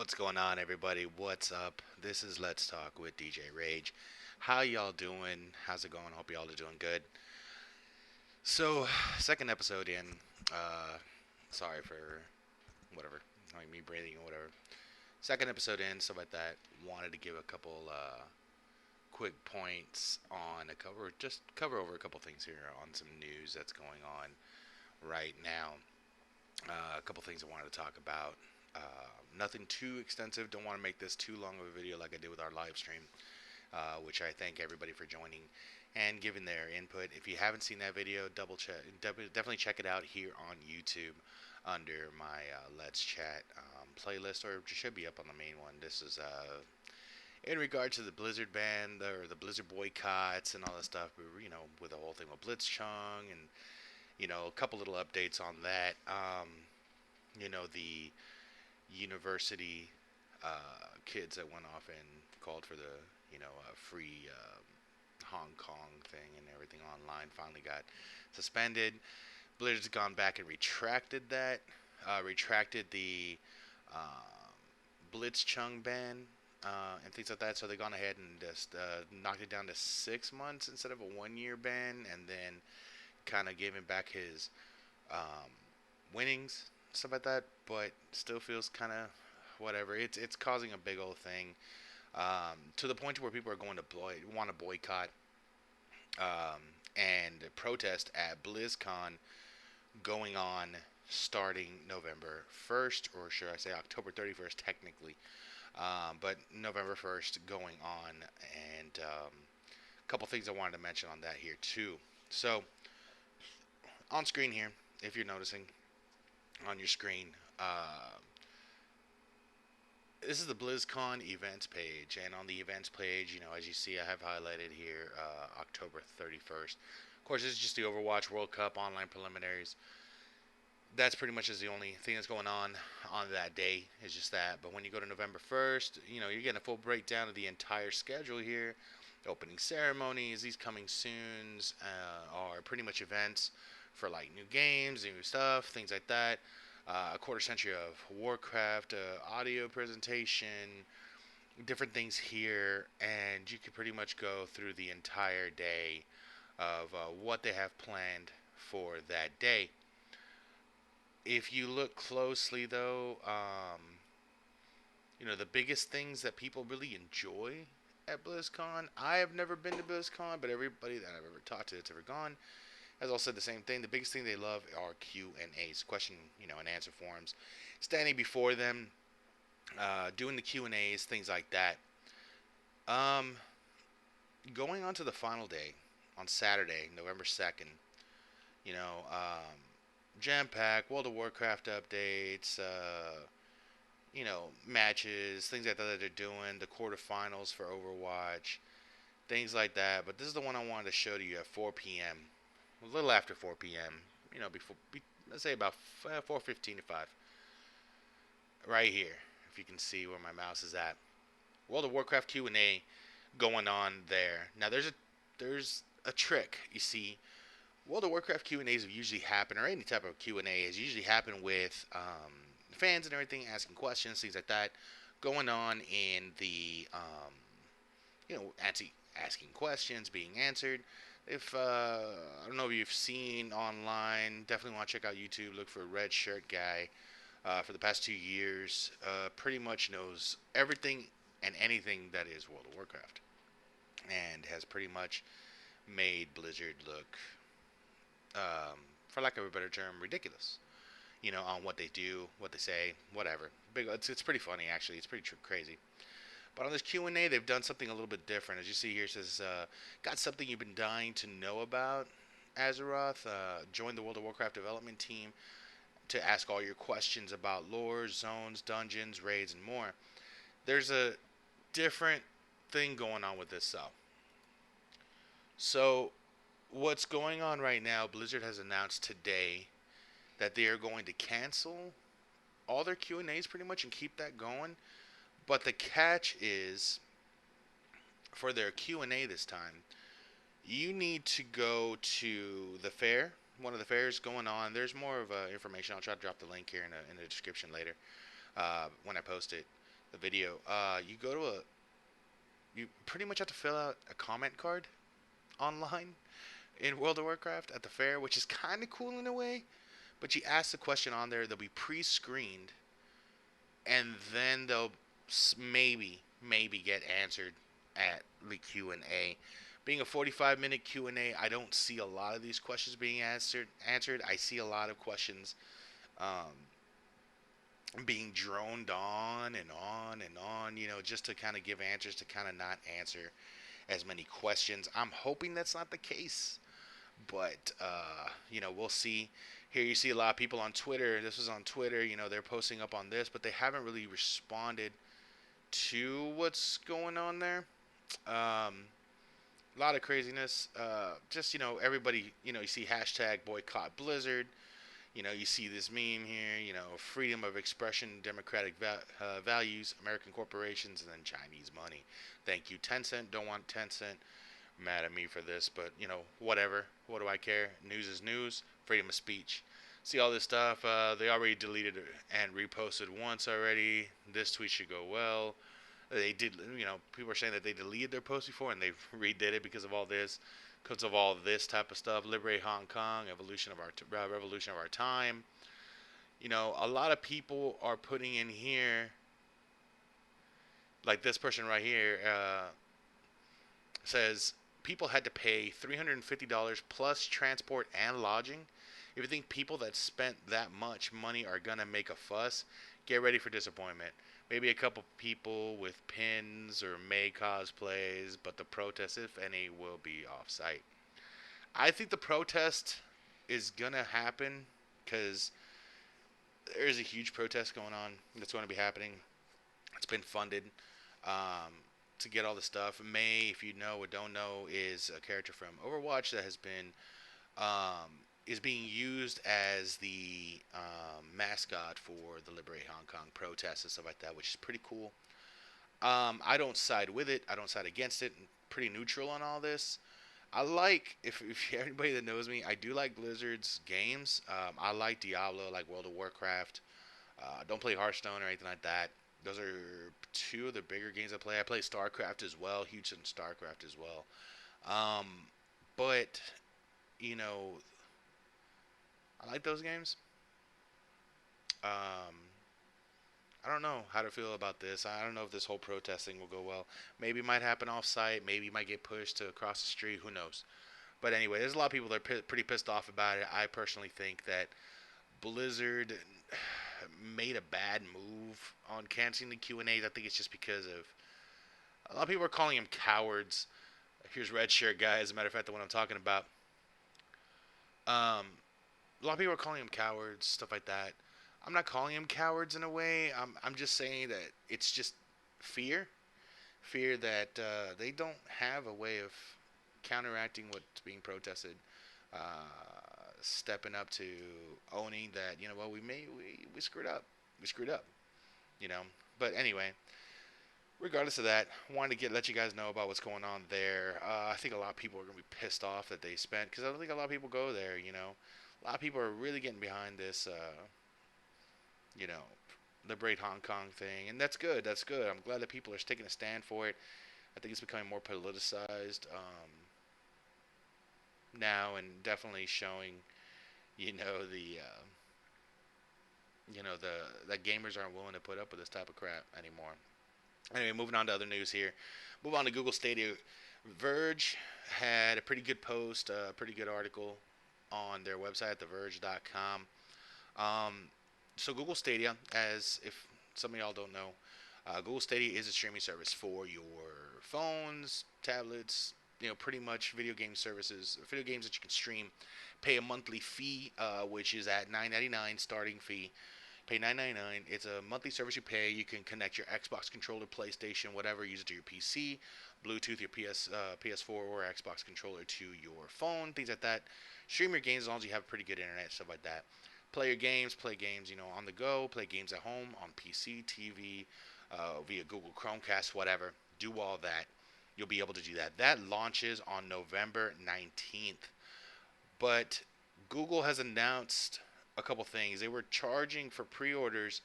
What's going on, everybody? What's up? This is Let's Talk with DJRayge. How y'all doing? How's it going? Hope y'all are doing good. So, second episode in. Uh, Sorry for whatever, like me breathing or whatever. Second episode in, stuff like that. Wanted to give a couple quick points on just cover over a couple things here on some news that's going on right now. A couple things I wanted to talk about. Nothing too extensive. Don't want to make this too long of a video like I did with our live stream, which I thank everybody for joining and giving their input. If you haven't seen that video, definitely check it out here on YouTube under my Let's Chat playlist, or it should be up on the main one. This is in regard to the Blizzard ban or the Blizzard boycotts and all that stuff. With the whole thing with Blitzchung and a couple little updates on that. The university kids that went off and called for the free Hong Kong thing and everything online finally got suspended. Blizzard's gone back and retracted that, retracted the Blitzchung ban and things like that. So they've gone ahead and just knocked it down to 6 months instead of a 1 year ban, and then kind of giving back his um, winnings, stuff like that. But still feels kind of whatever. It's causing a big old thing to the point where people are going to want to boycott and protest at BlizzCon going on starting November 1st, or should I say October 31st technically, but November 1st going on. And a couple things I wanted to mention on that here too. So on screen here, if you're noticing on your screen, this is the BlizzCon events page, and on the events page, as you see, I have highlighted here October 31st. Of course, this is just the Overwatch World Cup online preliminaries. That's pretty much is the only thing that's going on that day. Is just that. But when you go to November 1st, you're getting a full breakdown of the entire schedule here. Opening ceremonies, these coming soons are pretty much events for like new games, new stuff, things like that. A quarter century of Warcraft audio presentation, different things here, and you can pretty much go through the entire day of what they have planned for that day. If you look closely, though, the biggest things that people really enjoy at BlizzCon. I have never been to BlizzCon, but everybody that I've ever talked to that's ever gone has all said the same thing. The biggest thing they love are Q&As, question, and answer forums. Standing before them, doing the Q&As, things like that. Um, Going on to the final day on Saturday, November 2nd, you know, um, jam-packed World of Warcraft updates, matches, things like that they're doing, the quarterfinals for Overwatch, things like that. But this is the one I wanted to show to you at 4 p.m. A little after 4 p.m. Let's say about 4:15 to 5. Right here, if you can see where my mouse is at. World of Warcraft Q&A going on there. Now there's a trick. You see, World of Warcraft Q&As have usually happened, or any type of Q&A has usually happened with fans and everything asking questions, things like that, going on in the asking questions, being answered. If I don't know if you've seen online, definitely want to check out YouTube. Look for Red Shirt Guy. For the past 2 years, pretty much knows everything and anything that is World of Warcraft, and has pretty much made Blizzard look, for lack of a better term, ridiculous. On what they do, what they say, whatever. It's pretty funny actually. It's pretty crazy. But on this Q&A, they've done something a little bit different. As you see here, it says, got something you've been dying to know about, Azeroth. Join the World of Warcraft development team to ask all your questions about lore, zones, dungeons, raids, and more. There's a different thing going on with this, though. So, what's going on right now, Blizzard has announced today that they are going to cancel all their Q&As pretty much and keep that going. But the catch is, for their Q&A this time, you need to go to the fair, one of the fairs going on. There's more of information. I'll try to drop the link here in the description later when I post it. the video. You go to a you pretty much have to fill out a comment card online in World of Warcraft at the fair, which is kind of cool in a way. But you ask the question on there, they'll be pre-screened, and then they'll maybe get answered at the Q&A. Being a 45-minute Q&A, I don't see a lot of these questions being answered. I see a lot of questions um, being droned on and on and on, just to kind of give answers to kind of not answer as many questions. I'm hoping that's not the case, but we'll see. Here you see a lot of people on Twitter. This was on Twitter. They're posting up on this, but they haven't really responded to what's going on there. A lot of craziness. Just everybody. You see hashtag boycott Blizzard. You see this meme here. Freedom of expression, democratic values, American corporations, and then Chinese money. Thank you, Tencent. Don't want Tencent mad at me for this, but whatever. What do I care? News is news. Freedom of speech. See all this stuff. They already deleted it and reposted once already. This tweet should go well. They did. People are saying that they deleted their post before and they redid it because of all this type of stuff. Liberate Hong Kong. Evolution of our revolution of our time. A lot of people are putting in here, like this person right here. Says people had to pay $350 plus transport and lodging. If you think people that spent that much money are gonna make a fuss, get ready for disappointment. Maybe a couple people with pins or May cosplays, but the protest, if any, will be off-site. I think the protest is gonna happen because there's a huge protest going on that's going to be happening. It's been funded. To get all the stuff. May, if you know or don't know, is a character from Overwatch that has been is being used as the mascot for the Liberate Hong Kong protests and stuff like that, which is pretty cool. I don't side with it. I don't side against it. I'm pretty neutral on all this. I like, if anybody that knows me, I do like Blizzard's games. I like Diablo, I like World of Warcraft. Don't play Hearthstone or anything like that. Those are two of the bigger games I play. I play StarCraft as well, huge in StarCraft as well. Um, but you know, I like those games. Um, I don't know how to feel about this. I don't know if this whole protesting will go well. Maybe it might happen off-site. Maybe it might get pushed to across the street. Who knows? But anyway, there's a lot of people that are pretty pissed off about it. I personally think that Blizzard made a bad move on canceling the Q&As. I think it's just because of a lot of people are calling them cowards. Here's Red Shirt guy, as a matter of fact, the one I'm talking about. Um, a lot of people are calling them cowards, stuff like that. I'm not calling them cowards in a way. I'm just saying that it's just fear, fear that they don't have a way of counteracting what's being protested. Uh, Stepping up to owning that, well, we screwed up, we screwed up, you know. But anyway, regardless of that, I wanted to let you guys know about what's going on there. I think a lot of people are gonna be pissed off that they spent, because I don't think a lot of people go there. A lot of people are really getting behind this, you know, Liberate Hong Kong thing, and that's good. That's good. I'm glad that people are taking a stand for it. I think it's becoming more politicized now, and definitely showing, the that gamers aren't willing to put up with this type of crap anymore. Anyway, moving on to other news here. Move on to Google Stadia. Verge had a pretty good post, a pretty good article on their website, theverge.com. So Google Stadia, as if some of y'all don't know, Google Stadia is a streaming service for your phones, tablets, pretty much video game services, video games that you can stream. Pay a monthly fee, which is at $9.99 starting fee. Pay $9.99. It's a monthly service you pay. You can connect your Xbox controller, PlayStation, whatever, use it to your PC, Bluetooth your PS4 or Xbox controller to your phone, things like that. Stream your games as long as you have pretty good internet, stuff like that. Play games, on the go, play games at home, on PC, TV, via Google Chromecast, whatever. Do all that. You'll be able to do that. That launches on November 19th. But Google has announced a couple things. They were charging for pre-orders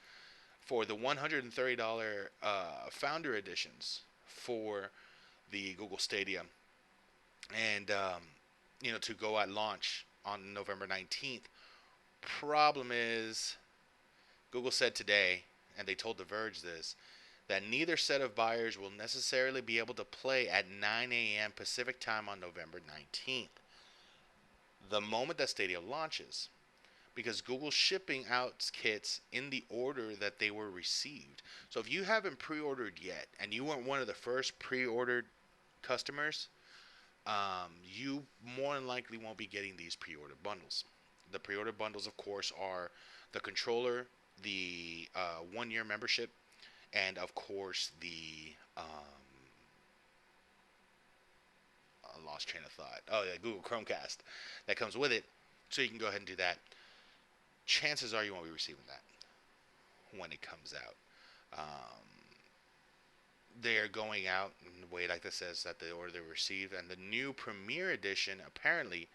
for the $130 founder editions for the Google Stadia, and to go at launch on November 19th. Problem is, Google said today, and they told The Verge this, that neither set of buyers will necessarily be able to play at 9 a.m. Pacific time on November 19th, the moment that Stadia launches, because Google's shipping out kits in the order that they were received. So if you haven't pre-ordered yet, and you weren't one of the first pre-ordered customers, you more than likely won't be getting these pre-order bundles. The pre-order bundles, of course, are the controller, the 1 year membership, and of course the I lost train of thought. Oh yeah, Google Chromecast that comes with it. So you can go ahead and do that. Chances are you won't be receiving that when it comes out. Um, they're going out in the way like this says that the order they received, and the new Premier Edition apparently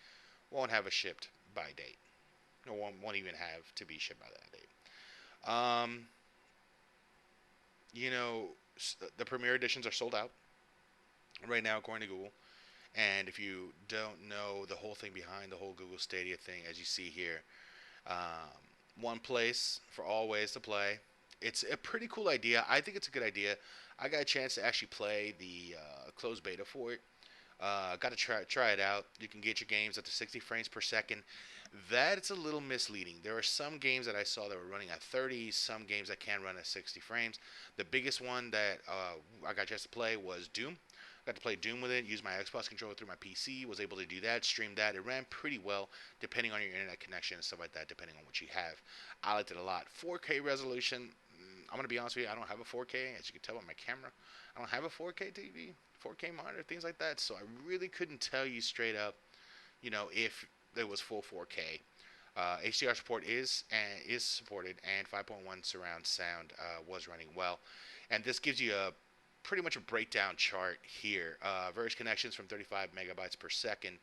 won't have a shipped by date. It won't even have to be shipped by that date. You know, the Premier Editions are sold out right now, according to Google. And if you don't know the whole thing behind the whole Google Stadia thing, as you see here, one place for all ways to play. It's a pretty cool idea. I think it's a good idea. I got a chance to actually play the closed beta for it. Got to try it out. You can get your games up to 60 frames per second. That's a little misleading. There are some games that I saw that were running at 30, some games that can run at 60 frames. The biggest one that I got a chance to play was Doom. Got to play Doom with it, use my Xbox controller through my PC, was able to do that, stream that. It ran pretty well, depending on your internet connection and stuff like that, depending on what you have. I liked it a lot. 4K resolution, I'm going to be honest with you, I don't have a 4K, as you can tell by my camera. I don't have a 4K TV, 4K monitor, things like that, so I really couldn't tell you straight up, if it was full 4K. HDR support is supported, and 5.1 surround sound was running well. And this gives you a pretty much a breakdown chart here. Various connections from 35 megabytes per second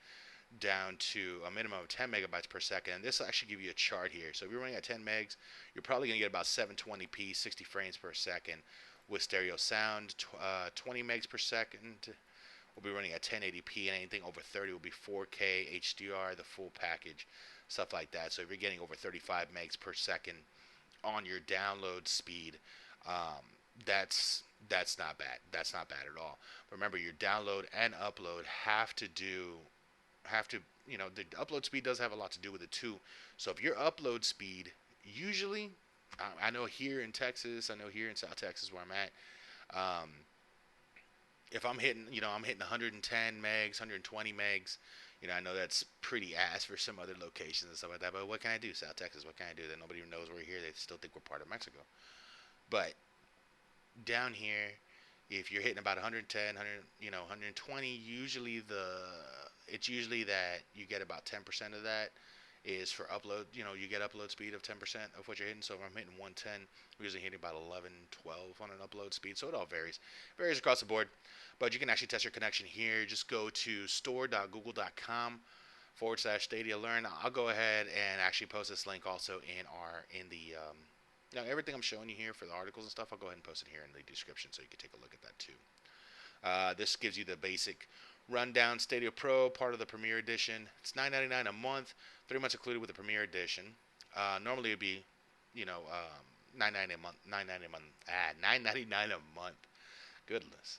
down to a minimum of 10 megabytes per second. And this will actually give you a chart here. So if you're running at 10 megs, you're probably going to get about 720p, 60 frames per second with stereo sound. 20 megs per second will be running at 1080p, and anything over 30 will be 4K, HDR, the full package, stuff like that. So if you're getting over 35 megs per second on your download speed, that's not bad. That's not bad at all. Remember, your download and upload have to the upload speed does have a lot to do with it too. So if your upload speed, usually, I know here in Texas, I know here in South Texas where I'm at, if I'm hitting 110 megs, 120 megs, I know that's pretty ass for some other locations and stuff like that. But what can I do, South Texas? What can I do? That nobody even knows we're here. They still think we're part of Mexico. But down here, if you're hitting about 110, 120, it's usually that you get about 10% of that is for upload. You get upload speed of 10% of what you're hitting. So if I'm hitting 110, I'm usually hitting about 11, 12 on an upload speed. So it all varies across the board. But you can actually test your connection here. Just go to store.google.com/Stadia Learn. I'll go ahead and actually post this link also in the everything I'm showing you here for the articles and stuff, I'll go ahead and post it here in the description so you can take a look at that too. This gives you the basic rundown. Stadia Pro, part of the Premier Edition. It's $9.99 a month, 3 months included with the Premier Edition. Normally it'd be, $9.99 a month. $9.99 a month. Goodness.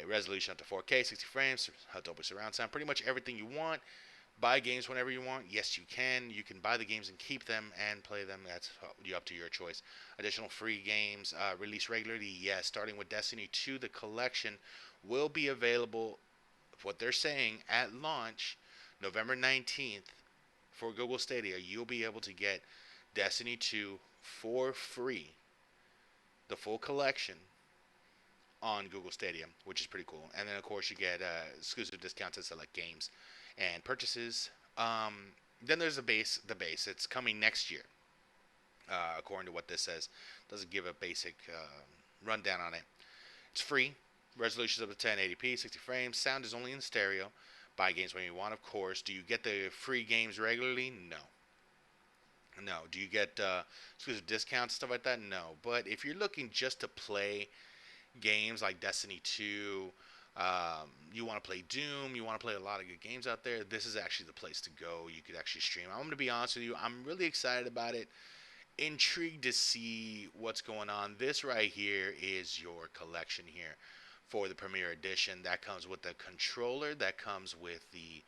Resolution up to 4K, 60 frames, Dolby surround sound, pretty much everything you want. Buy games whenever you want. Yes, you can. You can buy the games and keep them and play them. That's up to your choice. Additional free games released regularly. Yes, starting with Destiny 2, the collection will be available, what they're saying, at launch, November 19th, for Google Stadia. You'll be able to get Destiny 2 for free, the full collection, on Google Stadia, which is pretty cool. And then, of course, you get exclusive discounts to select games and purchases. Then there's the base. It's coming next year, according to what this says. Doesn't give a basic rundown on it. It's free. Resolution's up to 1080p, 60 frames. Sound is only in stereo. Buy games when you want, of course. Do you get the free games regularly? No. No. Do you get exclusive discounts, stuff like that? No. But if you're looking just to play games like Destiny 2, you want to play Doom, you want to play a lot of good games out there, this is actually the place to go. You could actually stream. I'm going to be honest with you, I'm really excited about it. Intrigued to see what's going on. This right here is your collection here for the Premier Edition. That comes with the controller, that comes with the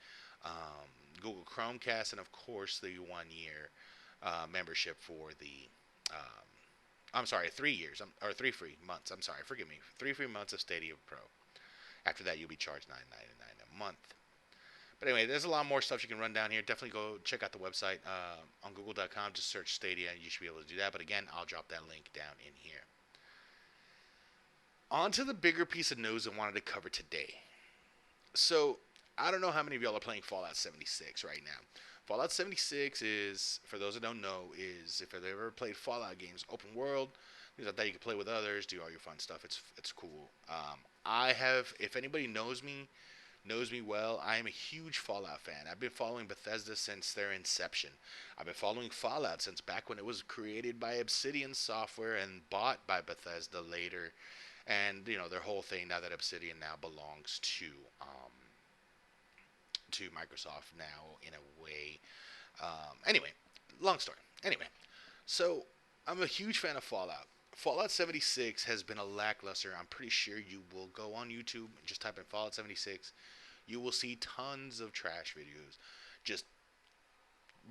Google Chromecast, and of course the 1 year membership for the. I'm sorry, 3 years or 3 free months. I'm sorry, forgive me. 3 free months of Stadia Pro. After that, you'll be charged $9.99 a month. But anyway, there's a lot more stuff you can run down here. Definitely go check out the website on Google.com. Just search Stadia, and you should be able to do that. But again, I'll drop that link down in here. On to the bigger piece of news I wanted to cover today. So, I don't know how many of y'all are playing Fallout 76 right now. Fallout 76 is, for those that don't know, is if you've ever played Fallout games, open world, things like that. You can play with others, do all your fun stuff. It's cool. I have, if anybody knows me well, I am a huge Fallout fan. I've been following Bethesda since their inception. I've been following Fallout since back when it was created by Obsidian Software and bought by Bethesda later. And their whole thing now that Obsidian now belongs to Microsoft now in a way. Anyway, long story. Anyway, so I'm a huge fan of Fallout. Fallout 76 has been a lackluster. I'm pretty sure you will go on YouTube and just type in Fallout 76. You will see tons of trash videos just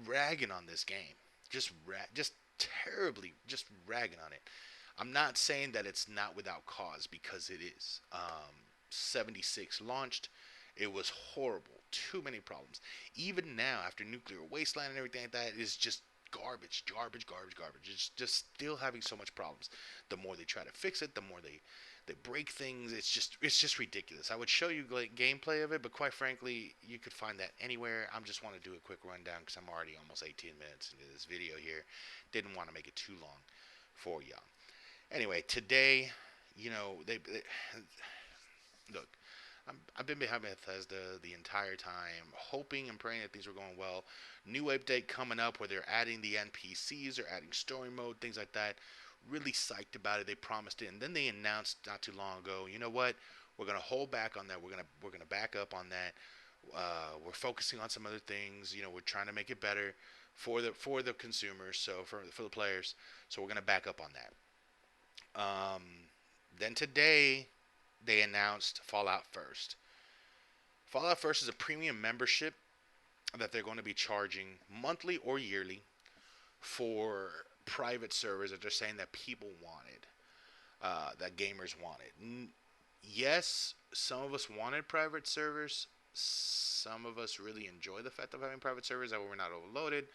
ragging on this game. Just terribly just ragging on it. I'm not saying that it's not without cause, because it is. 76 launched. It was horrible. Too many problems. Even now, after Nuclear Wasteland and everything like that, it's just garbage, garbage, garbage, garbage. It's just still having so much problems. The more they try to fix it, the more they break things. It's just ridiculous. I would show you gameplay of it, but quite frankly, you could find that anywhere. I just want to do a quick rundown because I'm already almost 18 minutes into this video here. Didn't want to make it too long for y'all. Anyway, today, they look. I've been behind Bethesda the entire time, hoping and praying that things were going well. New update coming up where they're adding the NPCs, they're adding story mode, things like that. Really psyched about it. They promised it, and then they announced not too long ago. You know what? We're gonna hold back on that. We're gonna back up on that. We're focusing on some other things. We're trying to make it better for the consumers, so for the players. So we're gonna back up on that. Then today they announced Fallout First. Fallout First is a premium membership that they're going to be charging monthly or yearly for private servers that they're saying that people wanted, that gamers wanted. Yes, some of us wanted private servers. Some of us really enjoy the fact of having private servers that we're not overloaded,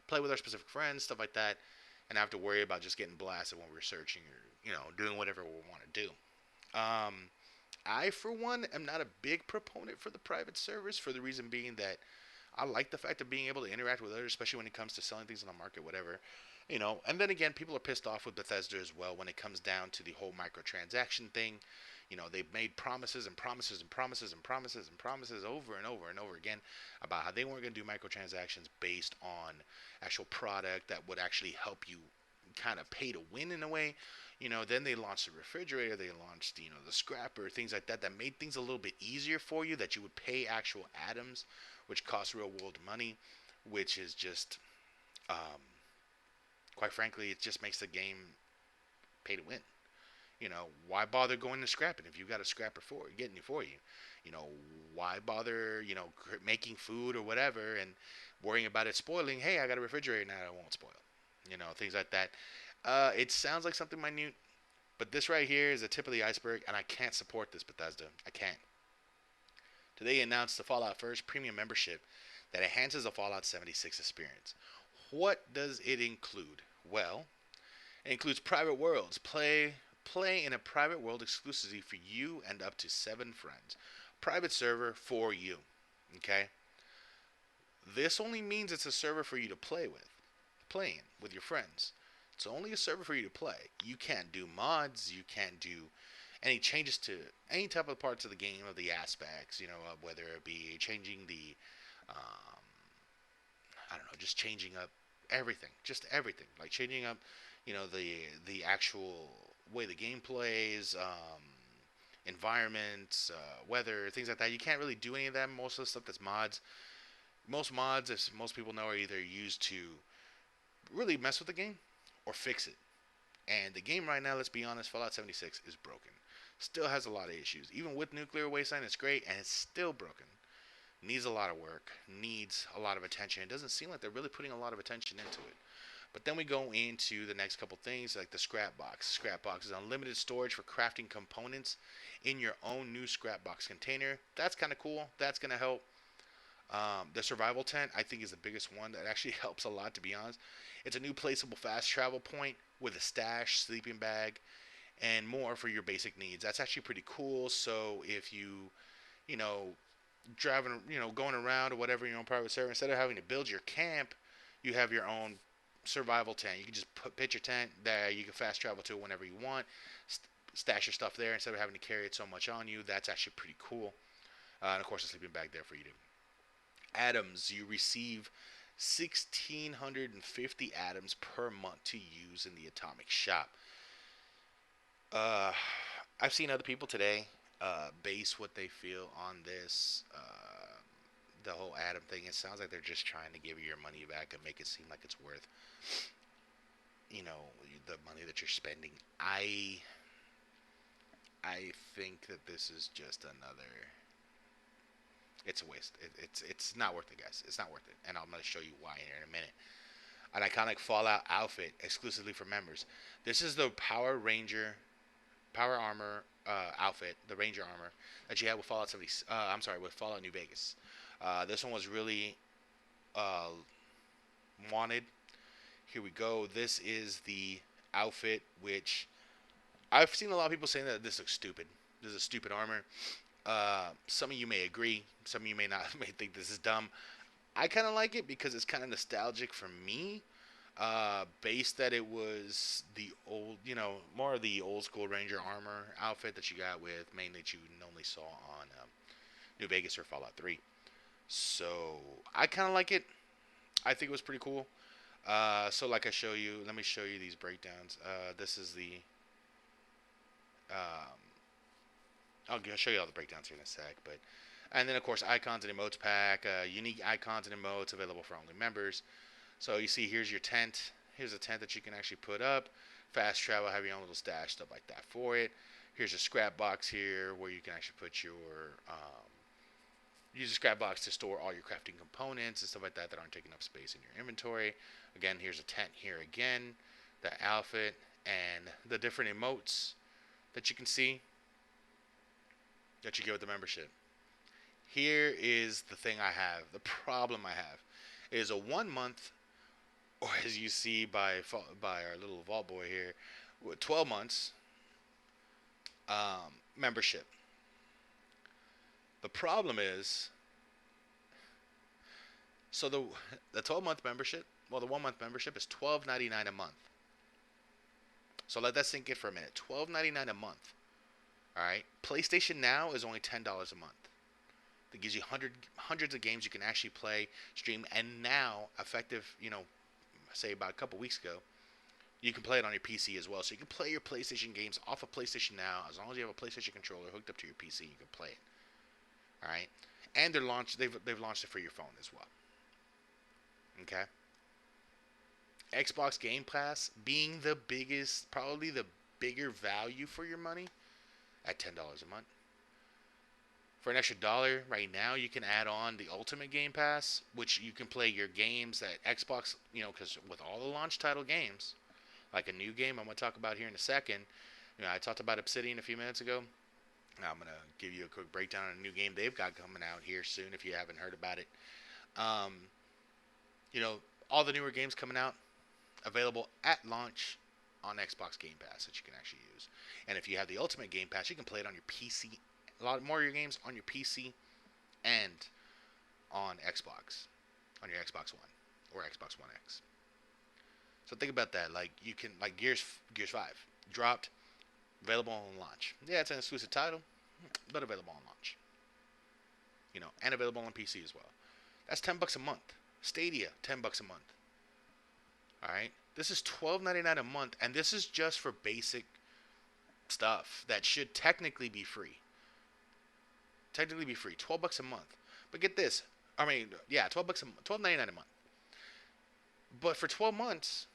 play with our specific friends, stuff like that, and have to worry about just getting blasted when we're searching or doing whatever we want to do. Um, I, for one, am not a big proponent for the private servers for the reason being that I like the fact of being able to interact with others, especially when it comes to selling things on the market, whatever. And then again, people are pissed off with Bethesda as well when it comes down to the whole microtransaction thing. They've made promises and promises and promises and promises and promises over and over and over again about how they weren't going to do microtransactions based on actual product that would actually help you kind of pay to win in a way. Then they launched the refrigerator, they launched, the scrapper, things like that, that made things a little bit easier for you, that you would pay actual atoms, which cost real world money, which is just, um, quite frankly, it just makes the game pay to win. Why bother going to scrapping if you got a scrapper getting it for you? Why bother, making food or whatever and worrying about it spoiling? Hey, I got a refrigerator now, it won't spoil. Things like that. It sounds like something minute, but this right here is the tip of the iceberg, and I can't support this, Bethesda. I can't. Today announced the Fallout First premium membership that enhances the Fallout 76 experience. What does it include? Well, it includes private worlds. Play in a private world exclusively for you and up to 7 friends. Private server for you. Okay? This only means it's a server for you to play with your friends. It's only a server for you to play. You can't do mods. You can't do any changes to any type of parts of the game, of the aspects, whether it be changing the, I don't know, just changing up everything, just everything, like changing up, the actual way the game plays, environments, weather, things like that. You can't really do any of that. Most of the stuff that's mods, most mods, as most people know, are either used to really mess with the game or fix it. And the game right now, let's be honest, Fallout 76 is broken. Still has a lot of issues. Even with Nuclear Wasteland, it's great, and it's still broken. Needs a lot of work. Needs a lot of attention. It doesn't seem like they're really putting a lot of attention into it. But then we go into the next couple things, like the scrap box. Scrap box is unlimited storage for crafting components in your own new scrap box container. That's kind of cool. That's going to help. The survival tent, I think, is the biggest one that actually helps a lot, to be honest. It's a new placeable fast travel point with a stash, sleeping bag, and more for your basic needs. That's actually pretty cool. So if you know, driving, going around or whatever in your own private server, instead of having to build your camp, you have your own survival tent. You can just pitch your tent there. You can fast travel to it whenever you want. Stash your stuff there instead of having to carry it so much on you. That's actually pretty cool. And of course, a sleeping bag there for you to. Atoms, you receive 1,650 atoms per month to use in the atomic shop. Uh, I've seen other people today base what they feel on this. The whole atom thing. It sounds like they're just trying to give you your money back and make it seem like it's worth, the money that you're spending. I think that this is just another. It's a waste. It's not worth it, guys. It's not worth it, and I'm gonna show you why here in a minute. An iconic Fallout outfit exclusively for members. This is the Power Armor outfit, the Ranger armor that you had with Fallout 70. I'm sorry, with Fallout New Vegas. This one was really uh, wanted. Here we go. This is the outfit, which I've seen a lot of people saying that this looks stupid. This is a stupid armor. Some of you may agree. Some of you may not. May think this is dumb. I kind of like it because it's kind of nostalgic for me. Based that it was the old, more of the old school Ranger armor outfit that you got with mainly that you only saw on New Vegas or Fallout 3. So I kind of like it. I think it was pretty cool. So like let me show you these breakdowns. This is the. Um, I'll show you all the breakdowns here in a sec, and then of course icons and emotes pack, unique icons and emotes available for only members. So you see, here's your tent. Here's a tent that you can actually put up. Fast travel, have your own little stash, stuff like that for it. Here's a scrap box here where you can actually put your use a scrap box to store all your crafting components and stuff like that aren't taking up space in your inventory. Again, here's a tent here again, the outfit, and the different emotes that you can see that you get with the membership. Here is the thing I have. The problem I have is a 1 month, or as you see by our little vault boy here, 12 months membership. The problem is, so the 12-month membership, well, the 1 month membership is $12.99 a month. So let that sink in for a minute. $12.99 a month. All right. PlayStation Now is only $10 a month. That gives you hundreds of games you can actually play, stream, and now, effective, say about a couple weeks ago, you can play it on your PC as well. So you can play your PlayStation games off of PlayStation Now. As long as you have a PlayStation controller hooked up to your PC, you can play it. All right. And they've launched it for your phone as well. Okay. Xbox Game Pass being the biggest, probably the bigger value for your money at $10 a month. For an extra $1 right now, you can add on the Ultimate Game Pass, which you can play your games that Xbox, because with all the launch title games, like a new game I'm going to talk about here in a second. I talked about Obsidian a few minutes ago. Now I'm going to give you a quick breakdown on a new game they've got coming out here soon if you haven't heard about it. All the newer games coming out, available at launch on Xbox Game Pass that you can actually use. And if you have the Ultimate Game Pass, you can play it on your PC. A lot more of your games on your PC and on Xbox, on your Xbox One or Xbox One X. So think about that. Like you can, like Gears 5 dropped, available on launch. Yeah, it's an exclusive title, but available on launch. And available on PC as well. That's $10 a month. Stadia, $10 a month. All right, this is $12.99 a month, and this is just for basic stuff that should technically be free. Technically be free, $12 a month. But get this, I mean, yeah, $12 a month, $12.99 a month. But for 12 months,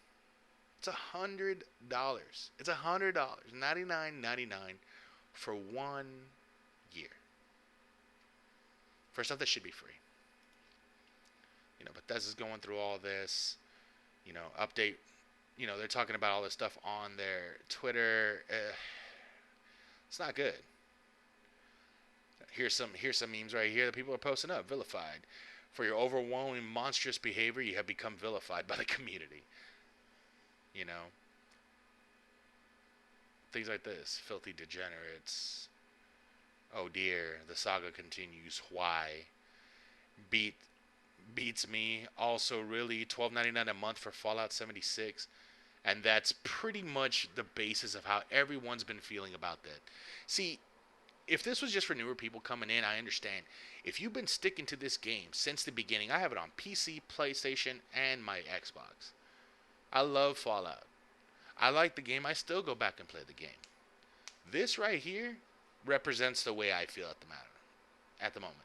it's $100. It's $100, $99.99 for 1 year for stuff that should be free. Bethesda's going through all this. Update. They're talking about all this stuff on their Twitter. It's not good. Here's some memes right here that people are posting up. Vilified. For your overwhelming monstrous behavior, you have become vilified by the community. Things like this. Filthy degenerates. Oh dear, the saga continues. Why? Beats me. Also, really, $12.99 a month for Fallout 76. And that's pretty much the basis of how everyone's been feeling about that. See, if this was just for newer people coming in, I understand. If you've been sticking to this game since the beginning, I have it on PC, PlayStation, and my Xbox. I love Fallout. I like the game. I still go back and play the game. This right here represents the way I feel at the moment.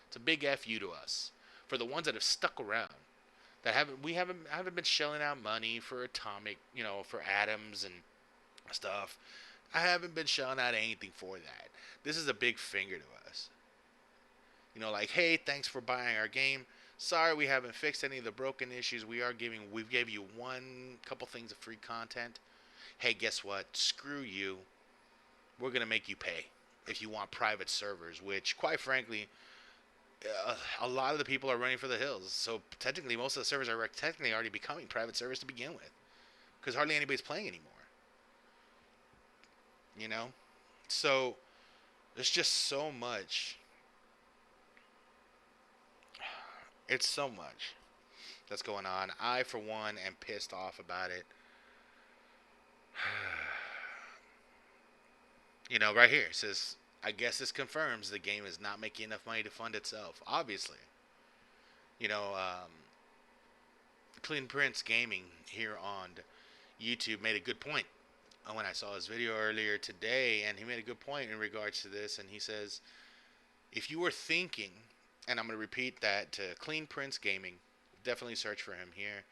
It's a big F you to us. For the ones that have stuck around, that haven't been shelling out money for Atomic, for Atoms and stuff. I haven't been shelling out anything for that. This is a big finger to us. Like, hey, thanks for buying our game. Sorry we haven't fixed any of the broken issues. We've gave you couple things of free content. Hey, guess what? Screw you. We're going to make you pay if you want private servers, which, quite frankly, a lot of the people are running for the hills. So technically, most of the servers are technically already becoming private servers to begin with, because hardly anybody's playing anymore. So there's just so much. It's so much that's going on. I, for one, am pissed off about it. Right here it says, I guess this confirms the game is not making enough money to fund itself. Obviously. Clean Prince Gaming here on YouTube made a good point when I saw his video earlier today, and he made a good point in regards to this, and he says, if you were thinking, and I'm going to repeat that to Clean Prince Gaming, definitely search for him here.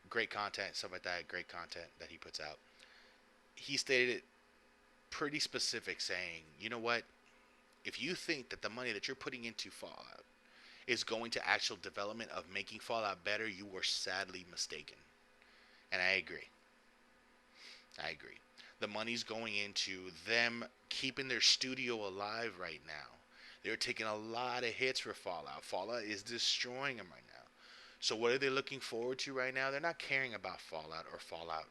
Great content, stuff like that, great content that he puts out. He stated it pretty specific, saying, you know what, if you think that the money that you're putting into Fallout is going to actual development of making Fallout better, you were sadly mistaken. And I agree. The money's going into them keeping their studio alive right now. They're taking a lot of hits for Fallout. Fallout is destroying them right now. So what are they looking forward to right now? They're not caring about Fallout or Fallout,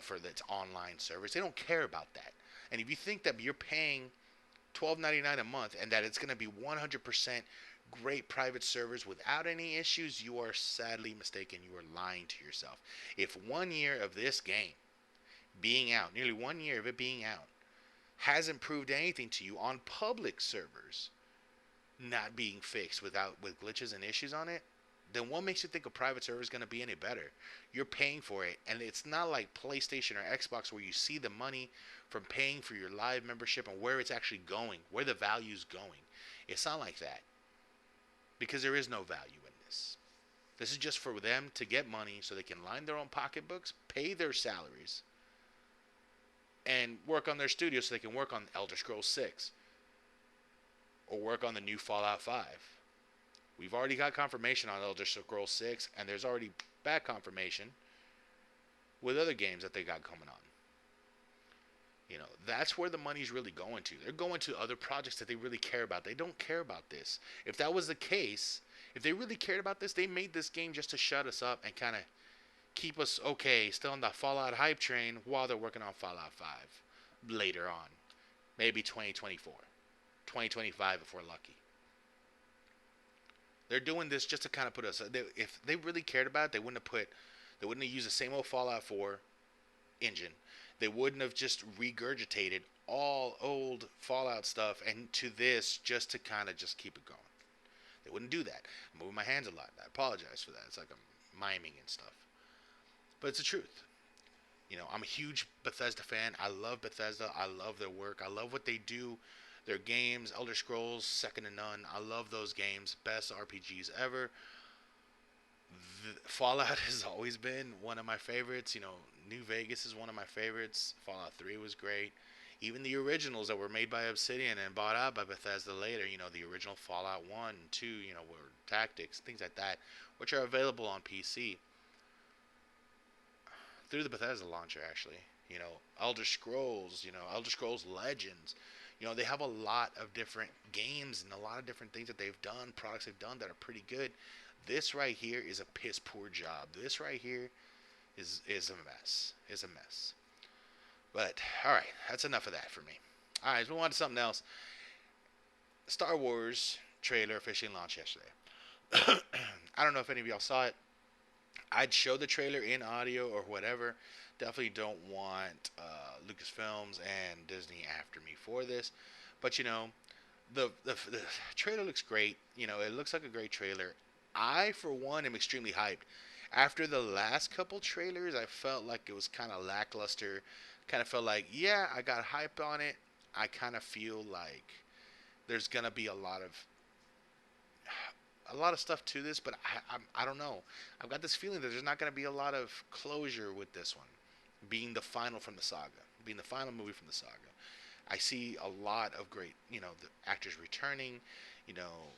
for its online service. They don't care about that. And if you think that you're paying $12.99 a month and that it's going to be 100% great private servers without any issues, you are sadly mistaken. You are lying to yourself. If 1 year of this game being out, nearly 1 year of it being out, hasn't proved anything to you on public servers not being fixed with glitches and issues on it, then what makes you think a private server is going to be any better? You're paying for it, and it's not like PlayStation or Xbox where you see the money from paying for your live membership and where it's actually going, where the value's going. It's not like that, because there is no value in this. This is just for them to get money so they can line their own pocketbooks, pay their salaries, and work on their studio so they can work on Elder Scrolls 6 or work on the new Fallout 5. We've already got confirmation on Elder Scrolls 6, and there's already back confirmation with other games that they got coming on. That's where the money's really going to. They're going to other projects that they really care about. They don't care about this. If that was the case, if they really cared about this, they made this game just to shut us up and kind of keep us still on the Fallout hype train while they're working on Fallout 5 later on. Maybe 2024. 2025 if we're lucky. They're doing this just to kind of put us. If they really cared about it, they wouldn't have used the same old Fallout 4 engine. They wouldn't have just regurgitated all old Fallout stuff into this just to kind of just keep it going. They wouldn't do that. I'm moving my hands a lot. I apologize for that. It's like I'm miming and stuff. but it's the truth. You know, I'm a huge Bethesda fan. I love Bethesda. I love their work. I love what they do. Their games, Elder Scrolls, second to none. I love those games. Best RPGs ever. Fallout has always been one of my favorites. You know, New Vegas is one of my favorites. Fallout 3 was great. Even the originals that were made by Obsidian and bought out by Bethesda later, you know, the original Fallout 1 and 2, you know, were tactics, things like that, which are available on PC through the Bethesda launcher, actually. You know, Elder Scrolls, you know, Elder Scrolls Legends. You know, they have a lot of different games and a lot of different things that they've done, products they've done that are pretty good. This right here is a piss poor job. This right here is a mess. Is a mess. But all right, that's enough of that for me. All right, let's move on to something else. Star Wars trailer officially launched yesterday. I don't know if any of y'all saw it. I'd show the trailer in audio or whatever. Definitely don't want Lucasfilms and Disney after me for this. But you know, the trailer looks great. You know, it looks like a great trailer. I, for one, am extremely hyped. After the last couple trailers, I felt like it was kind of lackluster. Kind of felt like, yeah, I got hype on it. I kind of feel like there's gonna be a lot of stuff to this, but I don't know. I've got this feeling that there's not gonna be a lot of closure with this one, being the final from the saga, being the final movie from the saga. I see a lot of great, you know, the actors returning. You know,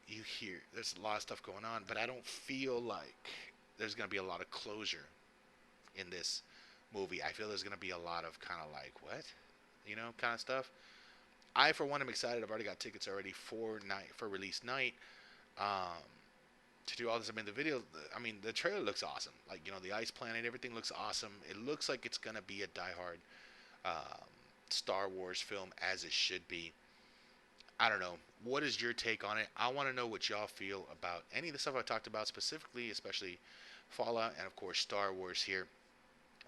you hear there's a lot of stuff going on, but I don't feel like there's gonna be a lot of closure in this movie. I feel there's gonna be a lot of kind of like what, you know, kind of stuff. I for one am excited. I've already got tickets already for release night. Um, to do all this, I mean, the trailer looks awesome. Like, you know, the ice planet, everything looks awesome. It looks like it's gonna be a diehard um, Star Wars film as it should be. I don't know. What is your take on it? I want to know what y'all feel about any of the stuff I talked about specifically, especially Fallout and of course Star Wars here.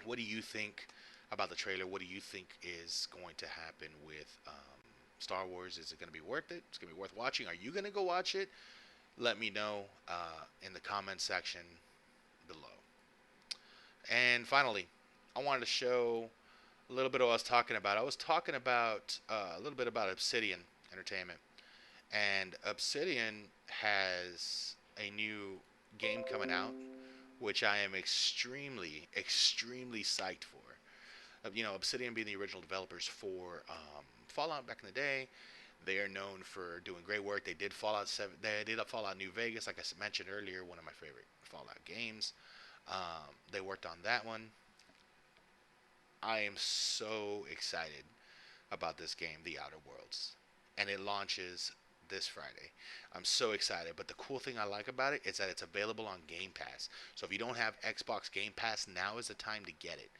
What do you think about the trailer? What do you think is going to happen with Star Wars? Is it going to be worth it? It's going to be worth watching. Are you going to go watch it? Let me know in the comment section below. And finally, I wanted to show a little bit of what I was talking about. I was talking about a little bit about Obsidian Entertainment. And Obsidian has a new game coming out, which I am extremely, extremely psyched for. You know, Obsidian being the original developers for Fallout back in the day, they are known for doing great work. They did Fallout 7. They did a Fallout New Vegas, like I mentioned earlier, one of my favorite Fallout games. They worked on that one. I am so excited about this game, The Outer Worlds, and it launches this Friday. I'm so excited. But the cool thing I like about it is that it's available on Game Pass. So if you don't have Xbox Game Pass, now is the time to get it.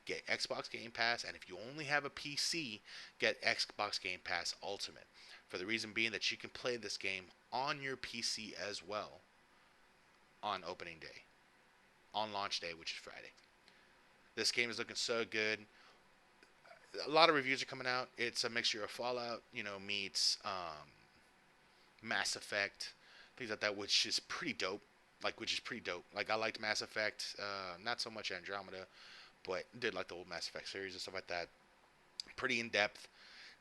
Get Xbox Game Pass, and if you only have a PC, get Xbox Game Pass Ultimate. For the reason being that you can play this game on your PC as well on opening day, on launch day, which is Friday. This game is looking so good. A lot of reviews are coming out. It's a mixture of Fallout, you know, meets Mass Effect, things like that, which is pretty dope. Like I liked Mass Effect, not so much Andromeda, but did like the old Mass Effect series and stuff like that. Pretty in depth.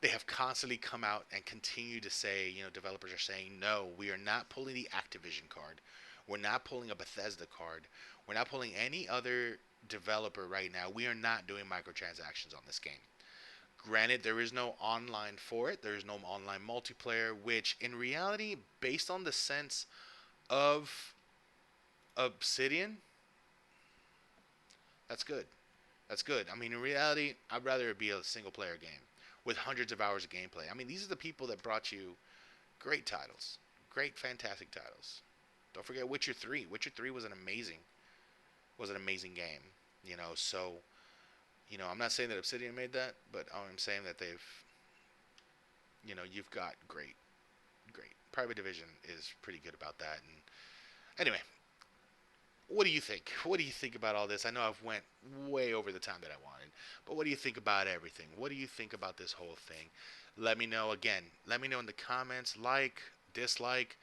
They have constantly come out and continue to say, you know, developers are saying, no, we are not pulling the Activision card. We're not pulling a Bethesda card. We're not pulling any other developer right now. We are not doing microtransactions on this game. Granted, there is no online for it. There is no online multiplayer, which in reality, based on the sense of Obsidian, that's good. That's good. I mean, in reality, I'd rather it be a single player game with hundreds of hours of gameplay. I mean, these are the people that brought you great titles, great, fantastic titles. Don't forget Witcher 3. Witcher 3 was an amazing game. You know, so you know, I'm not saying that Obsidian made that, but I'm saying that they've, you know, you've got great, great. Private Division is pretty good about that. And anyway, what do you think? What do you think about all this? I know I've went way over the time that I wanted, but what do you think about everything? What do you think about this whole thing? Let me know again. Let me know in the comments, like, dislike,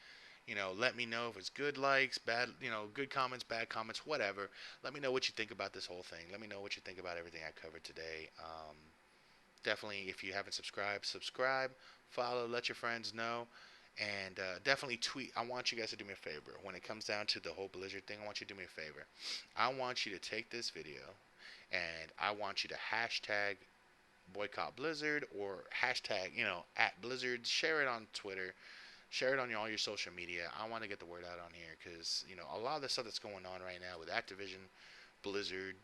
Let me know if it's good likes, bad, good comments, bad comments, whatever. Let me know what you think about this whole thing. Let me know what you think about everything I covered today. Definitely, if you haven't subscribed, subscribe, follow, let your friends know, and definitely tweet. I want you guys to do me a favor. When it comes down to the whole Blizzard thing, I want you to do me a favor. I want you to take this video and I want you to hashtag boycott Blizzard or hashtag, at Blizzard. Share it on Twitter. Share it on all your social media. I want to get the word out on here because, a lot of the stuff that's going on right now with Activision, Blizzard,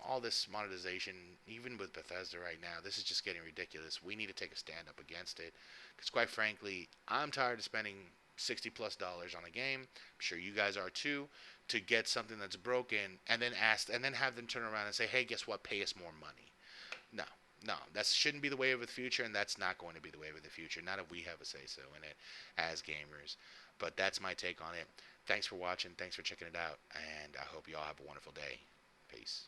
all this monetization, even with Bethesda right now, this is just getting ridiculous. We need to take a stand up against it because, quite frankly, I'm tired of spending $60+ on a game. I'm sure you guys are too, to get something that's broken and then have them turn around and say, hey, guess what? Pay us more money. No, no, that shouldn't be the way of the future, and that's not going to be the way of the future. Not if we have a say so in it as gamers. But that's my take on it. Thanks for watching. Thanks for checking it out, and I hope you all have a wonderful day. Peace.